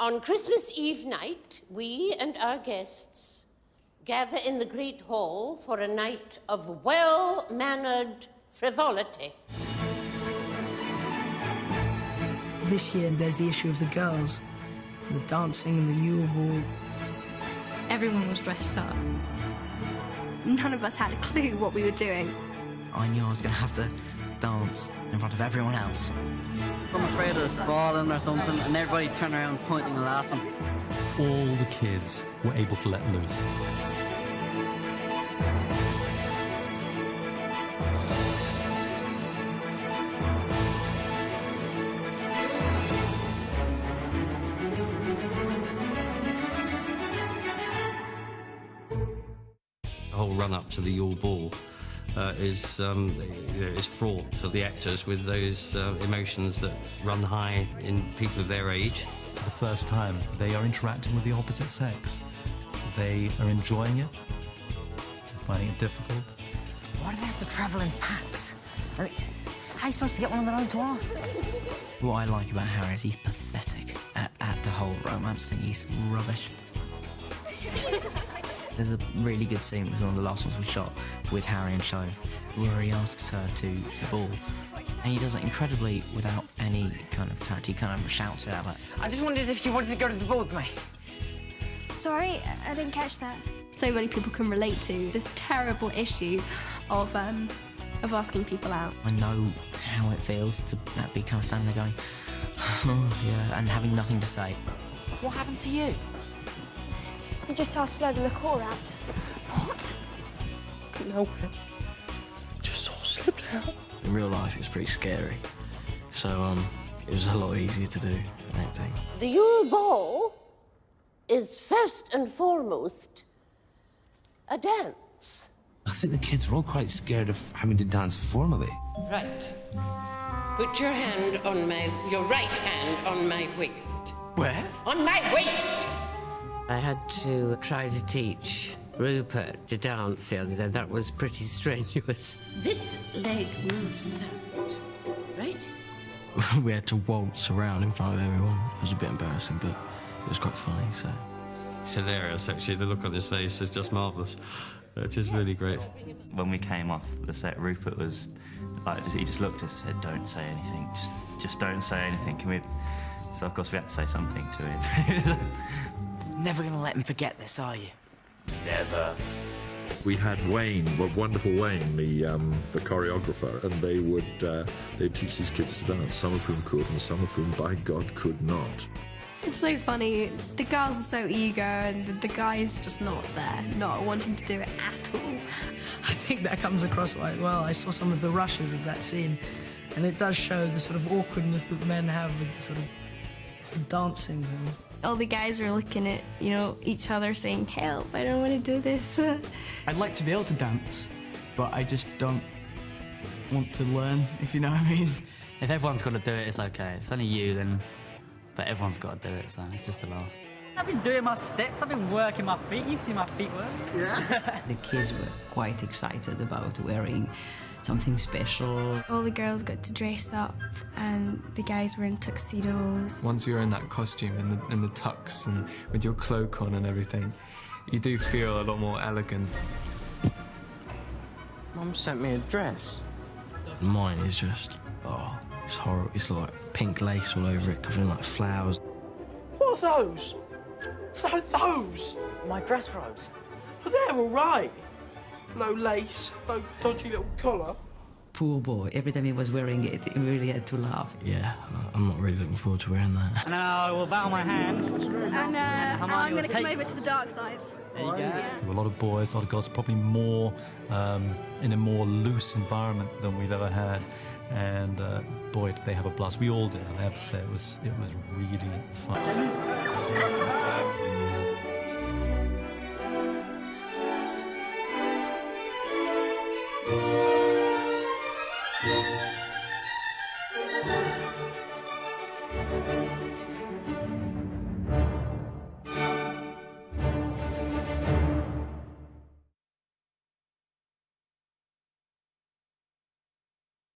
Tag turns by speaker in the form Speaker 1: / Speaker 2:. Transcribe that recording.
Speaker 1: On Christmas Eve night, we and our guests gather in the Great Hall for a night of well-mannered frivolity.
Speaker 2: This year, there's the issue of the girls, the dancing and the Yule Ball.
Speaker 3: Everyone was dressed up. None of us had a clue what we were doing.
Speaker 4: I knew I was going to have to dance in front of everyone else.
Speaker 5: I'm afraid of falling or something, and everybody turned around pointing and laughing.
Speaker 6: All the kids were able to let loose.
Speaker 7: The whole run-up to the Yule Ball is fraught for the actors with those emotions that run high in people of their age.
Speaker 6: For the first time, they are interacting with the opposite sex. They are enjoying it. They're finding it difficult.
Speaker 4: Why do they have to travel in packs? I mean, how are you supposed to get one of their own to ask? What I like about Harry is he's pathetic at the whole romance thing. He's rubbish. There's a really good scene, it was one of the last ones we shot, with Harry and Cho, where he asks her to the ball. And he does it incredibly without any kind of tact. He kind of shouts it out like, I just wondered if you wanted to go to the ball with me.
Speaker 3: Sorry, I didn't catch that. So many people can relate to this terrible issue of asking people out.
Speaker 4: I know how it feels to be kind of standing there going, oh, yeah, and having nothing to say. What happened to you?
Speaker 3: You just asked Flo to look all around. What?
Speaker 5: Couldn't help it. Just sort of slipped out. In real life, it was pretty scary. So, it was a lot easier to do than acting.
Speaker 1: The Yule Ball is first and foremost a dance.
Speaker 8: I think the kids were all quite scared of having to dance formally.
Speaker 1: Right. Put your right hand on my waist.
Speaker 5: Where?
Speaker 1: On my waist!
Speaker 9: I had to try to teach Rupert to dance the other day. That was pretty strenuous.
Speaker 1: This leg moves first, right?
Speaker 5: We had to waltz around in front of everyone. It was a bit embarrassing, but it was quite funny, so...
Speaker 7: It's hilarious, actually. The look on his face is just marvellous. Which is really great.
Speaker 10: When we came off the set, Rupert was like, he just looked at us and said, "Don't say anything. Just don't say anything." Can we? So of course we had to say something to him.
Speaker 4: Never gonna let him forget this, are you?
Speaker 10: Never.
Speaker 11: We had Wayne, wonderful Wayne, the choreographer, and they'd teach these kids to dance. Some of whom could, and some of whom, by God, could not.
Speaker 3: It's so funny. The girls are so eager, and the guys just not there, not wanting to do it at all.
Speaker 2: I think that comes across quite well. I saw some of the rushes of that scene, and it does show the sort of awkwardness that men have with the sort of dancing thing.
Speaker 3: All the guys were looking at, each other saying, "Help, I don't want to do this."
Speaker 12: I'd like to be able to dance, but I just don't want to learn, if you know what I mean.
Speaker 13: If everyone's got to do it, it's okay. If it's only you, then... But everyone's got to do it, so it's just a laugh.
Speaker 14: I've been doing my steps, I've been working my feet. You see my feet work?
Speaker 15: Yeah.
Speaker 16: The kids were quite excited about wearing something special.
Speaker 3: All the girls got to dress up, and the guys were in tuxedos.
Speaker 17: Once you're in that costume, in the tux, and with your cloak on and everything, you do feel a lot more elegant.
Speaker 5: Mum sent me a dress. Mine is just, it's horrible. It's like pink lace all over it, covered in like flowers.
Speaker 15: What are those? No, those!
Speaker 4: My dress robes.
Speaker 15: But they're all right. No lace, no dodgy little collar.
Speaker 16: Poor boy. Every time he was wearing it, he really had to laugh.
Speaker 5: Yeah, I'm not really looking forward to wearing that.
Speaker 14: Now I will bow my hand.
Speaker 3: And I'm going to come over to the dark side.
Speaker 14: There you go.
Speaker 6: There were a lot of boys, a lot of girls, probably more in a more loose environment than we've ever had. And boy, did they have a blast. We all did. I have to say, it was really fun.